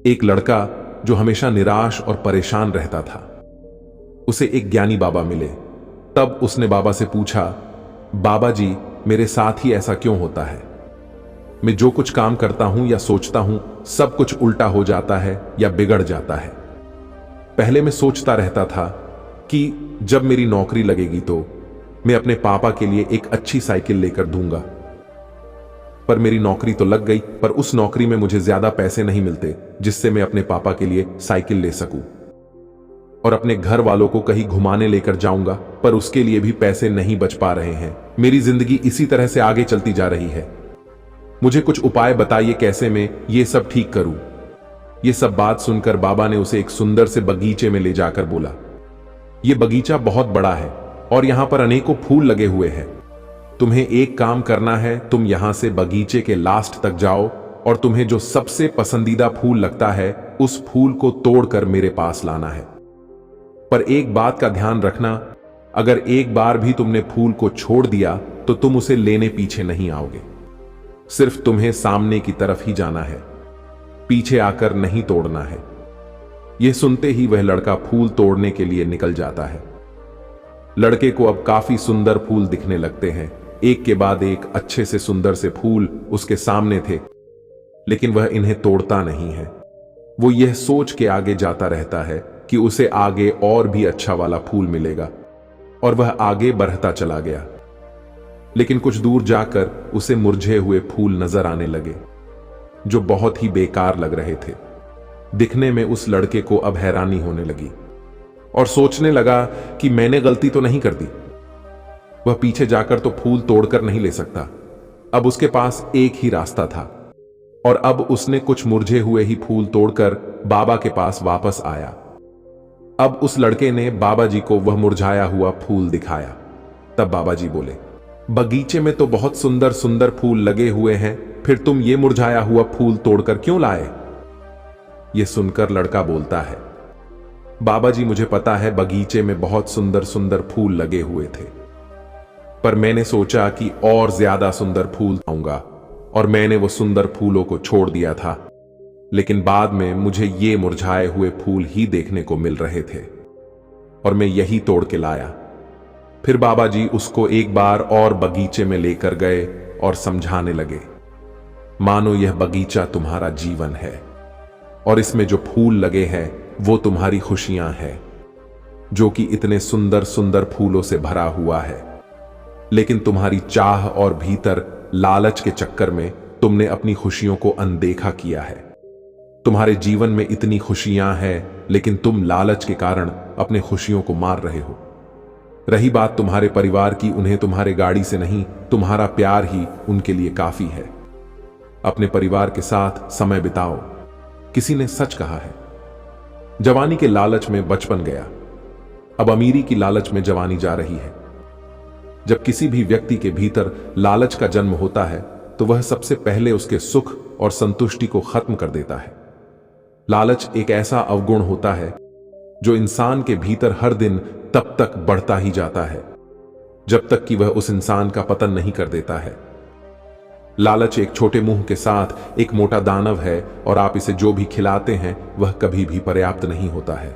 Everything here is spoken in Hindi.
एक लड़का जो हमेशा निराश और परेशान रहता था, उसे एक ज्ञानी बाबा मिले। तब उसने बाबा से पूछा, बाबा जी, मेरे साथ ही ऐसा क्यों होता है? मैं जो कुछ काम करता हूं या सोचता हूं, सब कुछ उल्टा हो जाता है या बिगड़ जाता है। पहले मैं सोचता रहता था कि जब मेरी नौकरी लगेगी तो मैं अपने पापा के लिए एक अच्छी साइकिल लेकर दूंगा। पर मेरी नौकरी तो लग गई, पर उस नौकरी में मुझे ज्यादा पैसे नहीं मिलते जिससे मैं अपने पापा के लिए साइकिल ले सकूं। और अपने घर वालों को कहीं घुमाने लेकर जाऊंगा, पर उसके लिए भी पैसे नहीं बच पा रहे हैं। मेरी जिंदगी इसी तरह से आगे चलती जा रही है। मुझे कुछ उपाय बताइए कैसे मैं ये सब ठीक करूं। ये सब बात सुनकर बाबा ने उसे एक सुंदर से बगीचे में ले जाकर बोला, यह बगीचा बहुत बड़ा है और यहां पर अनेकों फूल लगे हुए हैं। तुम्हें एक काम करना है, तुम यहां से बगीचे के लास्ट तक जाओ और तुम्हें जो सबसे पसंदीदा फूल लगता है उस फूल को तोड़कर मेरे पास लाना है। पर एक बात का ध्यान रखना, अगर एक बार भी तुमने फूल को छोड़ दिया तो तुम उसे लेने पीछे नहीं आओगे। सिर्फ तुम्हें सामने की तरफ ही जाना है, पीछे आकर नहीं तोड़ना है। यह सुनते ही वह लड़का फूल तोड़ने के लिए निकल जाता है। लड़के को अब काफी सुंदर फूल दिखने लगते हैं। एक के बाद एक अच्छे से सुंदर से फूल उसके सामने थे, लेकिन वह इन्हें तोड़ता नहीं है। वो यह सोच के आगे जाता रहता है कि उसे आगे और भी अच्छा वाला फूल मिलेगा, और वह आगे बढ़ता चला गया। लेकिन कुछ दूर जाकर उसे मुरझे हुए फूल नजर आने लगे, जो बहुत ही बेकार लग रहे थे। दिखने में उस लड़के को अब हैरानी होने लगी और सोचने लगा कि मैंने गलती तो नहीं कर दी। वह पीछे जाकर तो फूल तोड़कर नहीं ले सकता। अब उसके पास एक ही रास्ता था, और अब उसने कुछ मुरझे हुए ही फूल तोड़कर बाबा के पास वापस आया। अब उस लड़के ने बाबा जी को वह मुरझाया हुआ फूल दिखाया। तब बाबा जी बोले, बगीचे में तो बहुत सुंदर सुंदर फूल लगे हुए हैं, फिर तुम ये मुरझाया हुआ फूल तोड़कर क्यों लाए? यह सुनकर लड़का बोलता है, बाबा जी, मुझे पता है बगीचे में बहुत सुंदर सुंदर फूल लगे हुए थे, पर मैंने सोचा कि और ज्यादा सुंदर फूल लाऊंगा, और मैंने वो सुंदर फूलों को छोड़ दिया था। लेकिन बाद में मुझे ये मुरझाए हुए फूल ही देखने को मिल रहे थे और मैं यही तोड़ के लाया। फिर बाबा जी उसको एक बार और बगीचे में लेकर गए और समझाने लगे, मानो यह बगीचा तुम्हारा जीवन है और इसमें जो फूल लगे हैं वो तुम्हारी खुशियां हैं, जो कि इतने सुंदर सुंदर फूलों से भरा हुआ है। लेकिन तुम्हारी चाह और भीतर लालच के चक्कर में तुमने अपनी खुशियों को अनदेखा किया है। तुम्हारे जीवन में इतनी खुशियां हैं, लेकिन तुम लालच के कारण अपने खुशियों को मार रहे हो। रही बात तुम्हारे परिवार की, उन्हें तुम्हारे गाड़ी से नहीं, तुम्हारा प्यार ही उनके लिए काफी है। अपने परिवार के साथ समय बिताओ। किसी ने सच कहा है, जवानी के लालच में बचपन गया, अब अमीरी की लालच में जवानी जा रही है। जब किसी भी व्यक्ति के भीतर लालच का जन्म होता है तो वह सबसे पहले उसके सुख और संतुष्टि को खत्म कर देता है। लालच एक ऐसा अवगुण होता है जो इंसान के भीतर हर दिन तब तक बढ़ता ही जाता है जब तक कि वह उस इंसान का पतन नहीं कर देता है। लालच एक छोटे मुंह के साथ एक मोटा दानव है, और आप इसे जो भी खिलाते हैं वह कभी भी पर्याप्त नहीं होता है।